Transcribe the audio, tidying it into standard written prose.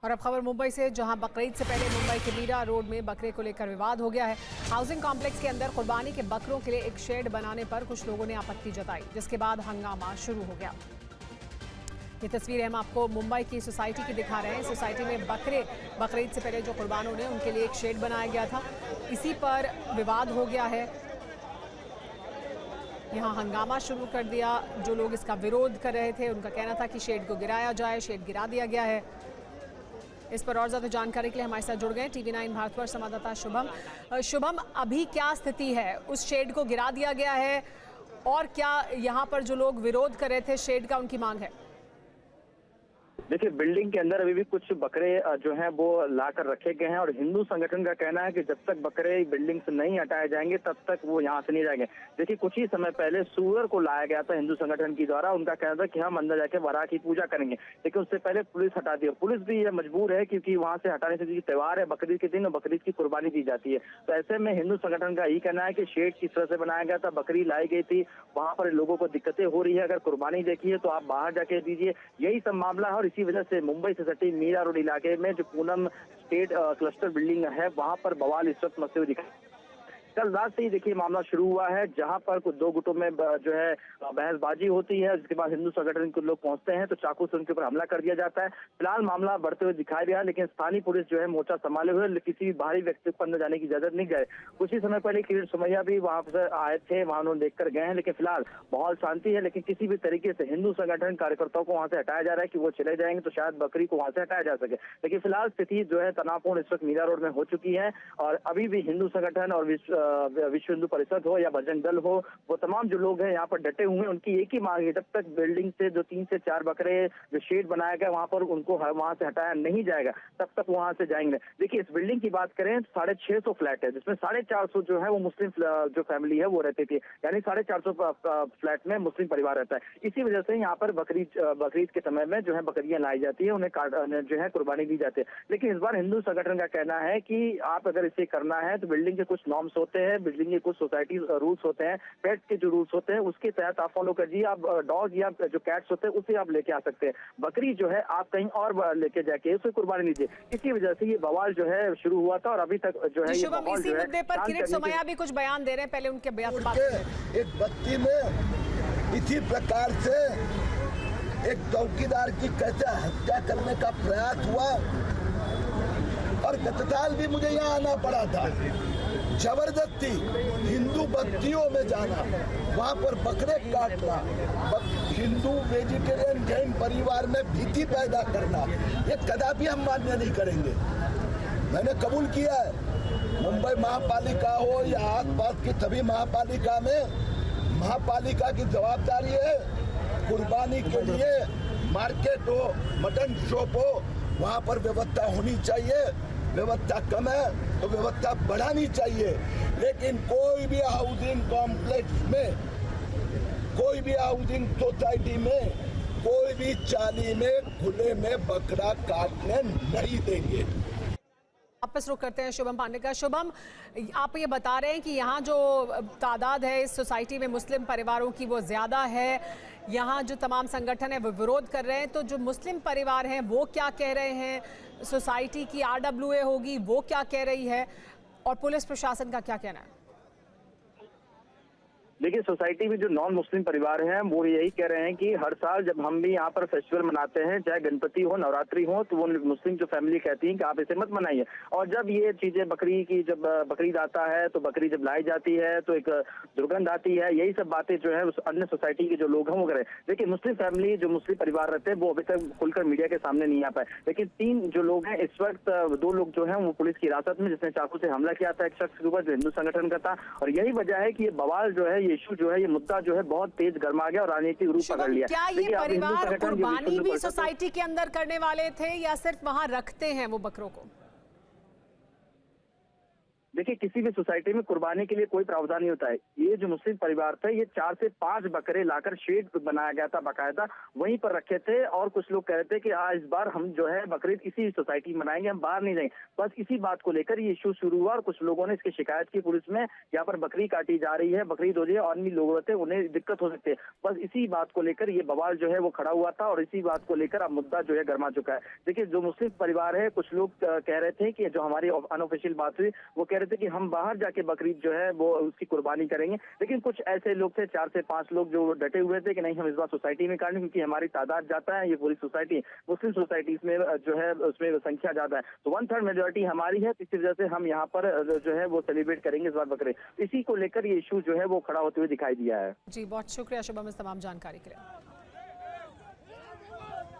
और अब खबर मुंबई से, जहां बकरीद से पहले मुंबई के मीरा रोड में बकरे को लेकर विवाद हो गया है। हाउसिंग कॉम्प्लेक्स के अंदर कुर्बानी के बकरों के लिए एक शेड बनाने पर कुछ लोगों ने आपत्ति जताई, जिसके बाद हंगामा शुरू हो गया। ये तस्वीरें हम आपको मुंबई की सोसाइटी की दिखा रहे हैं। सोसाइटी में बकरीद से पहले जो कुर्बान होने उनके लिए एक शेड बनाया गया था, इसी पर विवाद हो गया है। यहाँ हंगामा शुरू कर दिया। जो लोग इसका विरोध कर रहे थे उनका कहना था कि शेड को गिराया जाए, शेड गिरा दिया गया है। इस पर और ज़्यादा जानकारी के लिए हमारे साथ जुड़ गए TV9 भारतवर्ष संवाददाता शुभम, अभी क्या स्थिति है? उस शेड को गिरा दिया गया है और क्या यहाँ पर जो लोग विरोध कर रहे थे शेड का, उनकी मांग है? देखिए, बिल्डिंग के अंदर अभी भी कुछ बकरे जो हैं वो लाकर रखे गए हैं और हिंदू संगठन का कहना है कि जब तक बकरे बिल्डिंग से नहीं हटाए जाएंगे तब तक वो यहाँ से नहीं जाएंगे। देखिए, कुछ ही समय पहले सूअर को लाया गया था हिंदू संगठन की द्वारा। उनका कहना था कि हम अंदर जाके वराह की पूजा करेंगे, लेकिन उससे पहले पुलिस हटा दी। पुलिस भी ये मजबूर है क्योंकि वहाँ से हटाने से त्योहार है बकरीद के दिन और बकरीद की कुर्बानी दी जाती है। तो ऐसे में हिंदू संगठन का यही कहना है कि शेड किस तरह से बनाया गया था, बकरी लाई गई थी, वहाँ पर लोगों को दिक्कतें हो रही है। अगर कुर्बानी देखी है तो आप बाहर जाके दीजिए, यही सब मामला है। और इसी वजह से मुंबई से सटी मीरा रोड इलाके में जो पूनम स्टेट क्लस्टर बिल्डिंग है, वहां पर बवाल इस वक्त मचे हुए दिखा। कल रात से ही देखिए मामला शुरू हुआ है, जहां पर कुछ दो गुटों में जो है बहसबाजी होती है। जिसके बाद हिंदू संगठन के लोग पहुंचते हैं तो चाकू से उनके ऊपर हमला कर दिया जाता है। फिलहाल मामला बढ़ते हुए दिखाई दिया, लेकिन स्थानीय पुलिस जो है मोर्चा संभाले हुए, किसी भी बाहरी व्यक्ति को अंदर जाने की इजाजत नहीं गए। कुछ ही समय पहले किरण सोमैया भी वहां से आए थे, वहां उन्होंने देखकर गए हैं, लेकिन फिलहाल माहौल शांति है। लेकिन किसी भी तरीके से हिंदू संगठन कार्यकर्ताओं को वहां से हटाया जा रहा है कि वो चले जाएंगे तो शायद बकरी को वहां से हटाया जा सके। लेकिन फिलहाल स्थिति जो है तनावपूर्ण इस वक्त मीरा रोड में हो चुकी है और अभी भी हिंदू संगठन और विश्व हिंदू परिषद हो या बजरंग दल हो, वो तमाम जो लोग हैं यहाँ पर डटे हुए हैं। उनकी एक ही मांग है, जब तक बिल्डिंग से जो 3 से 4 बकरे जो शेड बनाया गया वहां पर उनको वहां से हटाया नहीं जाएगा, तब तक वहां से जाएंगे। देखिए, इस बिल्डिंग की बात करें 650 फ्लैट है, जिसमें 450 जो है वो मुस्लिम जो फैमिली है वो रहती थी, यानी 450 फ्लैट में मुस्लिम परिवार रहता है। इसी वजह से यहाँ पर बकरीद के समय में जो है बकरियां लाई जाती है, उन्हें जो है कुर्बानी दी जाती है। लेकिन इस बार हिंदू संगठन का कहना है कि आप अगर इसे करना है तो बिल्डिंग के कुछ नॉर्म्स होते हैं, बिल्डिंग के कुछ सोसाइटी रूल्स होते हैं, पेट्स के जो रूल्स होते हैं उसके तहत आप फॉलो करिए। आप डॉग या जो कैट्स होते हैं उसे आप लेके आ सकते हैं, बकरी जो है आप कहीं और लेके जाके उसे कुर्बानी दीजिए। इसी वजह से ये बवाल जो है शुरू हुआ था और अभी तक जो है ये माहौल इसी मुद्दे पर किरण सोमैया भी कुछ बयान दे रहे हैं, पहले उनके बयान एक बस्ती में इसी प्रकार से एक चौकीदार की कैसे हत्या करने का प्रयास हुआ और गत साल भी मुझे यहाँ आना पड़ा था। जबरदस्ती हिंदू बस्तियों में जाना, वहाँ पर बकरे काटना, हिंदू वेजिटेरियन जैन परिवार में भीति पैदा करना, ये कदापि हम मान्य नहीं करेंगे। मैंने कबूल किया है, मुंबई महापालिका हो या आसपास की सभी महापालिका में महापालिका की जवाबदारी है कुर्बानी के लिए मार्केट हो, मटन शॉप हो, वहाँ पर व्यवस्था होनी चाहिए। व्यवस्था कम है तो व्यवस्था बढ़ानी चाहिए। लेकिन कोई भी हाउसिंग कॉम्प्लेक्स में, कोई भी हाउसिंग सोसाइटी में, कोई भी चाली में खुले में बकरा काटने नहीं देंगे। वापस रुक करते हैं शुभम पांडे का। शुभम, आप ये बता रहे हैं कि यहाँ जो तादाद है इस सोसाइटी में मुस्लिम परिवारों की वो ज़्यादा है, यहाँ जो तमाम संगठन है वो विरोध कर रहे हैं, तो जो मुस्लिम परिवार हैं वो क्या कह रहे हैं, सोसाइटी की RWA होगी वो क्या कह रही है और पुलिस प्रशासन का क्या कहना है? देखिए, सोसाइटी में जो नॉन मुस्लिम परिवार हैं वो यही कह रहे हैं कि हर साल जब हम भी यहाँ पर फेस्टिवल मनाते हैं, चाहे गणपति हो, नवरात्रि हो, तो वो मुस्लिम जो फैमिली कहती है कि आप इसे मत मनाइए। और जब ये चीजें बकरी की, जब बकरीद आता है तो बकरी जब लाई जाती है तो एक दुर्गंध आती है, यही सब बातें जो है उस अन्य सोसाइटी के जो लोग हैं वो करें। देखिए, मुस्लिम फैमिली जो मुस्लिम परिवार रहते हैं वो अभी तक खुलकर मीडिया के सामने नहीं आ पाए। लेकिन 3 जो लोग हैं इस वक्त, 2 लोग जो है वो पुलिस की हिरासत में, जिसने चाकू से हमला किया था एक शख्स के ऊपर जो हिंदू संगठन का था। और यही वजह है कि ये बवाल जो है, ये इशू जो है, ये मुद्दा जो है बहुत तेज गर्मा गया और राजनीतिक रूप पकड़ लिया। क्या ये परिवार कुर्बानी भी सोसाइटी के अंदर करने वाले थे या सिर्फ वहां रखते हैं वो बकरों को? देखिए किसी भी सोसाइटी में कुर्बानी के लिए कोई प्रावधान नहीं होता है। ये जो मुस्लिम परिवार था ये 4 से 5 बकरे लाकर शेड बनाया गया था, बाकायदा वहीं पर रखे थे और कुछ लोग कह रहे थे कि इस बार हम जो है बकरीद इसी सोसाइटी में मनाएंगे, हम बाहर नहीं जाएंगे। बस इसी बात को लेकर ये इशू शुरू हुआ और कुछ लोगों ने इसकी शिकायत की पुलिस में, यहाँ पर बकरी काटी जा रही है, बकरीद हो रही है और अन्य लोग होते हैं उन्हें दिक्कत हो सकती है। बस इसी बात को लेकर ये बवाल जो है वो खड़ा हुआ था और इसी बात को लेकर अब मुद्दा जो है गर्मा चुका है। देखिए जो मुस्लिम परिवार है, कुछ लोग कह रहे थे कि जो हमारी अनऑफिशियल बात हुई वो कह रहे थे कि हम बाहर जाके बकरीद जो है वो उसकी कुर्बानी करेंगे, लेकिन कुछ ऐसे लोग थे 4 से 5 लोग जो डटे हुए थे कि नहीं हम इस बार सोसाइटी में काटेंगे क्योंकि हमारी तादाद ज्यादा है, ये पूरी सोसाइटी मुस्लिम सोसाइटीज में जो है उसमें संख्या ज्यादा है, तो 1/3 मेजोरिटी हमारी है, इसी वजह से हम यहाँ पर जो है वो सेलिब्रेट करेंगे इस बार बकरीद। इसी को लेकर ये इशू जो है वो खड़ा होते हुए दिखाई दिया है। जी बहुत शुक्रिया शुभम इस तमाम जानकारी के लिए।